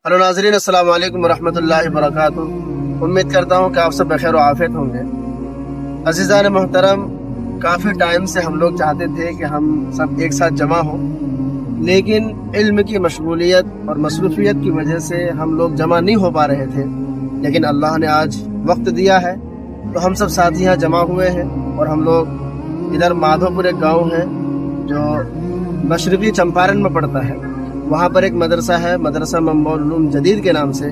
Hello नाज़रीन, अस्सलाम वालेकुम वरहमतुल्लाहि वबरकातुहू। उम्मीद करता हूँ कि आप सब बखैर आफियत होंगे। अज़ीज़ान मोहतरम, काफ़ी टाइम से हम लोग चाहते थे कि हम सब एक साथ जमा हों, लेकिन इल्म की मशगूलियत और मसरूफियत की वजह से हम लोग जमा नहीं हो पा रहे थे। लेकिन अल्लाह ने आज वक्त दिया है तो हम सब साथी यहाँ जमा हुए हैं। और हम लोग इधर माधोपुर एक गाँव है जो मशरक़ी चंपारण में पड़ता है, वहाँ पर एक मदरसा है, मदरसा मंबउल उलूम जदीद के नाम से।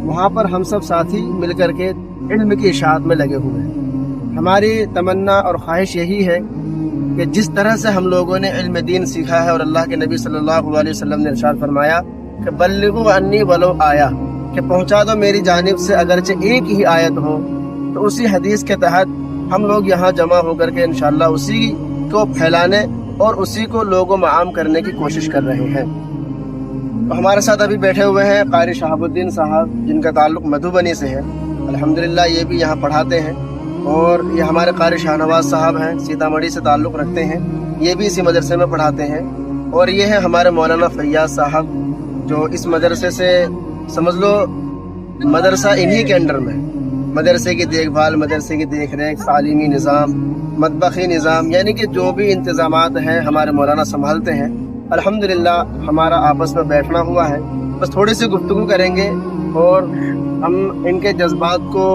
वहाँ पर हम सब साथी मिल कर के इल्म की इशाअत में लगे हुए हैं। हमारी तमन्ना और ख्वाहिश यही है कि जिस तरह से हम लोगों ने इल्म दीन सीखा है, और अल्लाह के नबी सल्लल्लाहु अलैहि वसल्लम ने इरशाद फरमाया कि बल्लिगू अन्नी वलो आया, कि पहुँचा दो मेरी जानिब से अगरचे एक ही आयत हो। तो उसी हदीस के तहत हम लोग यहाँ जमा होकर के इंशाअल्लाह उसी को फैलाने और उसी को लोगों में आम करने की कोशिश कर रहे हैं। तो हमारे साथ अभी बैठे हुए हैं क़ारी शहाबुद्दीन साहब, जिनका ताल्लुक़ मधुबनी से है। अल्हम्दुलिल्लाह ये भी यहाँ पढ़ाते हैं। और ये हमारे क़ारी शाहनवाज साहब हैं, सीतामढ़ी से ताल्लुक़ रखते हैं, ये भी इसी मदरसे में पढ़ाते हैं। और ये है हमारे मौलाना फैयाज साहब, जो इस मदरसे से समझ लो मदरसा इन्हीं के अंडर में, मदरसे की देखभाल, मदरसे की देख रेख, तालीमी निज़ाम, मतबखी निज़ाम, यानी कि जो भी इंतज़ामात हैं हमारे मौलाना संभालते हैं। अल्हम्दुलिल्लाह हमारा आपस में बैठना हुआ है, बस थोड़ी सी गुफ्तगू करेंगे और हम इनके जज्बात को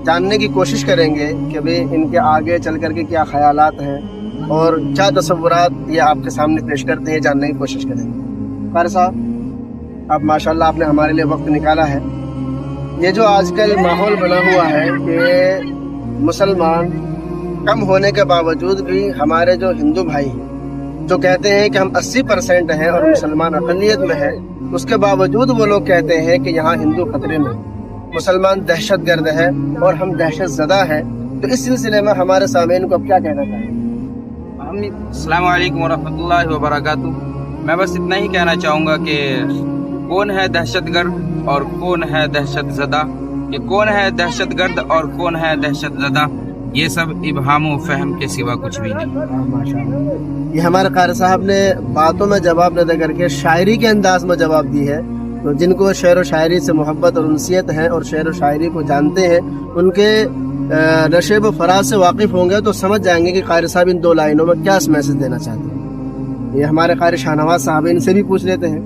जानने की कोशिश करेंगे कि भाई इनके आगे चल कर के क्या ख्यालात हैं और क्या तसव्वुरात ये आपके सामने पेश करते हैं, जानने की कोशिश करेंगे। क़ारी साहब, आप माशाल्लाह आपने हमारे लिए वक्त निकाला है। ये जो आजकल माहौल बना हुआ है कि मुसलमान कम होने के बावजूद भी हमारे जो हिंदू भाई हैं, जो कहते हैं कि हम 80% हैं और मुसलमान अक़लियत में हैं, उसके बावजूद वो लोग कहते हैं कि यहाँ हिंदू खतरे में, मुसलमान दहशतगर्द है और हम दहशत ज़दा हैं। तो इस सिलसिले में हमारे सामीन को अब क्या कहना चाहेंगे? अस्सलाम वालेकुम वरहमतुल्लाहि वबरकातुहू। मैं बस इतना ही कहना चाहूँगा कि कौन है दहशतगर्द और कौन है दहशत ज़दा, कि कौन है दहशतगर्द और कौन है दहशत ज़दा, ये सब इबहाम व फहम के सिवा कुछ भी नहीं। माशाअल्लाह, ये हमारे क़ारी साहब ने बातों में जवाब न दे करके शायरी के अंदाज में जवाब दी है। तो जिनको शेर व शायरी से मोहब्बत और उनसियत है और शेर व शायरी को जानते हैं, उनके नशेब व फराज से वाकिफ़ होंगे तो समझ जाएंगे कि क़ारी साहब इन दो लाइनों में क्या मैसेज देना चाहते हैं। ये हमारे क़ारी शाहनवाज साहब, इनसे भी पूछ लेते हैं।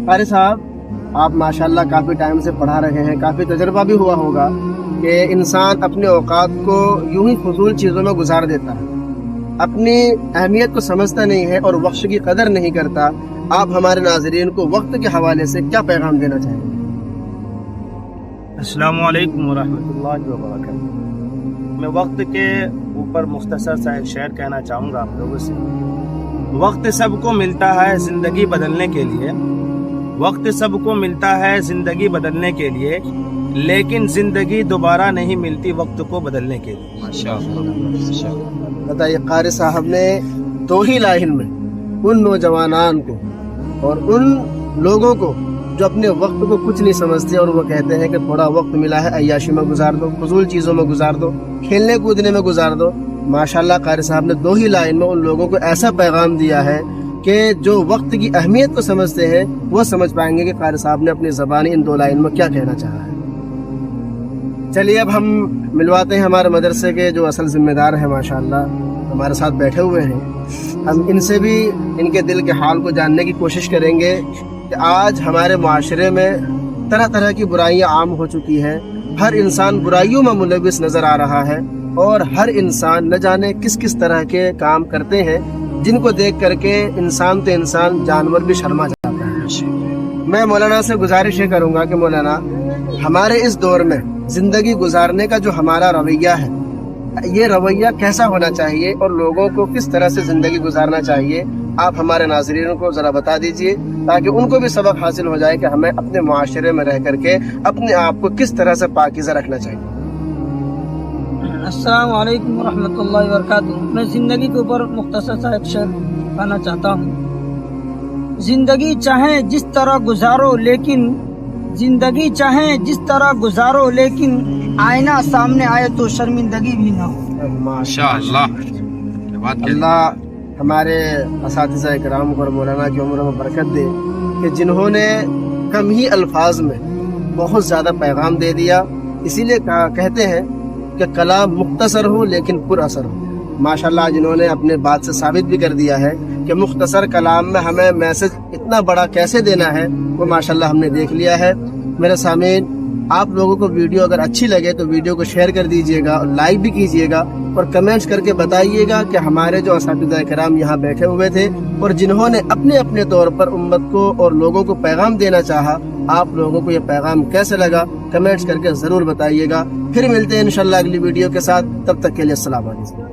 क़ारी साहब, आप माशाल्लाह काफ़ी टाइम से पढ़ा रहे हैं, काफ़ी तजर्बा भी हुआ होगा कि इंसान अपने औकात को यूं ही फजूल चीज़ों में गुजार देता है, अपनी अहमियत को समझता नहीं है और वक्त की कदर नहीं करता। आप हमारे नाज़रीन को वक्त के हवाले से क्या पैगाम देना चाहेंगे? अस्सलाम वालेकुम वरहमतुल्लाहि वबरकातुहू। मैं वक्त के ऊपर मुख्तसर सा एक शेर कहना चाहूँगा आप लोगों से। वक्त सबको मिलता है ज़िंदगी बदलने के लिए, वक्त सबको मिलता है ज़िंदगी बदलने के लिए, लेकिन ज़िंदगी दोबारा नहीं मिलती वक्त को बदलने के लिए। माशाअल्लाह। बताइए, क़ारी साहब ने दो ही लाइन में उन नौजवानान को और उन लोगों को जो अपने वक्त को कुछ नहीं समझते और वो कहते हैं कि थोड़ा वक्त मिला है अय्याशी में गुजार दो, फजूल चीज़ों में गुजार दो, खेलने कूदने में गुजार दो। माशाल्लाह क़ारी साहब ने दो ही लाइन में उन लोगों को ऐसा पैगाम दिया है कि जो वक्त की अहमियत को समझते हैं वो समझ पाएंगे कि क़ारी साहब ने अपनी ज़बानी इन दो लाइन में क्या कहना चाहा है। चलिए अब हम मिलवाते हैं हमारे मदरसे के जो असल ज़िम्मेदार हैं, माशाल्लाह हमारे साथ बैठे हुए हैं। हम इनसे भी इनके दिल के हाल को जानने की कोशिश करेंगे कि आज हमारे माशरे में तरह तरह की बुराइयां आम हो चुकी हैं। हर इंसान बुराइयों में मुलविस नज़र आ रहा है और हर इंसान न जाने किस किस तरह के काम करते हैं जिनको देख करके इंसान तो इंसान, जानवर भी शर्मा जाता है। मैं मौलाना से गुजारिश ये करूँगा कि मौलाना, हमारे इस दौर में ज़िंदगी गुजारने का जो हमारा रवैया है, ये रवैया कैसा होना चाहिए और लोगों को किस तरह से ज़िंदगी गुजारना चाहिए, आप हमारे नाज़रीन को ज़रा बता दीजिए ताकि उनको भी सबक हासिल हो जाए कि हमें अपने मुआशरे में रह करके अपने आप को किस तरह से पाकीज़ा रखना चाहिए। अस्सलाम वालेकुम वरहमतुल्लाहि वबरकातुहू। मैं ज़िंदगी के ऊपर मुख्तसर सा एक शेर कहना चाहता हूँ। ज़िंदगी चाहे जिस तरह गुजारो, लेकिन ज़िंदगी चाहे जिस तरह गुजारो, लेकिन आईना सामने आए तो शर्मिंदगी भी ना हो। माशाअल्लाह। अल्लाह हमारे असातिज़ा इकराम और मौलाना की उम्र में बरकत दे कि जिन्होंने कम ही अल्फाज में بہت زیادہ پیغام دے دیا. اسی لیے کہتے ہیں کہ کلام مختصر ہو لیکن پر اثر ہو. ماشاءاللہ جنہوں نے اپنے بات سے ثابت بھی کر دیا ہے کہ مختصر کلام میں ہمیں میسج اتنا بڑا کیسے دینا ہے، وہ ماشاءاللہ ہم نے دیکھ لیا ہے. میرے سامعین، آپ لوگوں کو ویڈیو اگر اچھی لگے تو ویڈیو کو شیئر کر دیجئے گا اور لائک بھی کیجئے گا، اور کمنٹس کر کے بتائیے گا کہ ہمارے جو اساتذہ کرام یہاں بیٹھے ہوئے تھے اور جنہوں نے اپنے اپنے طور پر امت کو اور لوگوں کو پیغام دینا چاہا، آپ لوگوں کو یہ پیغام کیسے لگا، کمنٹس کر کے ضرور بتائیے گا. پھر ملتے ہیں انشاءاللہ اگلی ویڈیو کے ساتھ. تب تک کے لیے السلام علیکم.